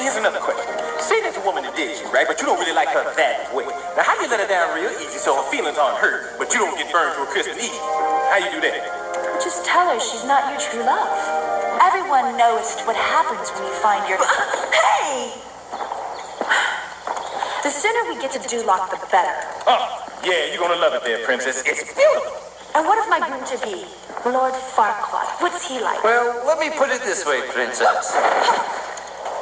here's another question. Say there's a woman that digs you, right? But you don't really like her that way. Now, how do you let her down real easy so her feelings aren't hurt, but you don't get burned to a crisp and easy? How you do that? Just tell her she's not your true love. Everyone knows what happens when you find your... Hey! The sooner we get to Duloc, the better. Oh, yeah, you're gonna love it there, princess. It's beautiful. And what if my groom to be, Lord Farquaad? What's he like? Well, let me put it this way, princess.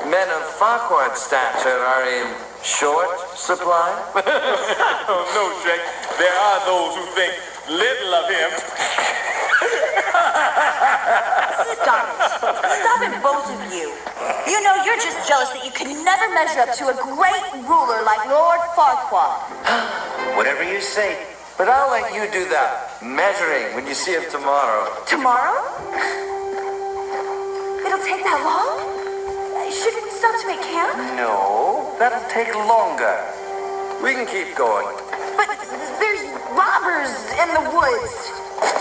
Men of Farquaad's stature are in short supply. Oh, no, Shrek. There are those who think little of him. Stop it. Stop it, both of you. You know, you're just jealous that you can never measure up to a great ruler like Lord Farquaad. Whatever you say. But I'll let you do that measuring when you see him tomorrow. Tomorrow? It'll take that long? Shouldn't we stop to make camp? No, that'll take longer. We can keep going. But there's robbers in the woods.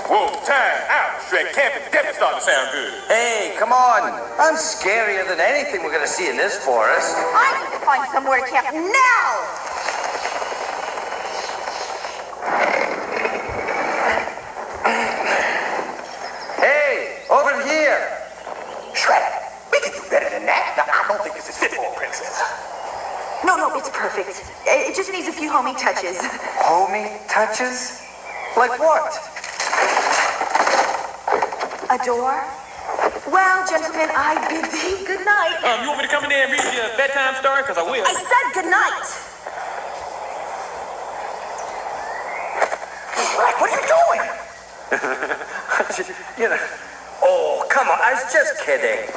Whoa, time out, Shrek. Camping's definitely starting to sound good. Hey, come on. I'm scarier than anything we're going to see in this forest. I need to find somewhere to camp now! Hey, over here. Shrek, we can do better than that. Now, I don't think this is fit for a princess. No, it's perfect. It just needs a few homey touches. Homey touches? Like what? A door? Well, gentlemen, I bid thee good night. You want me to come in there and read your bedtime story? Because I will. I said good night. Shrek, what are you doing? You know. Oh, come on. I was just kidding.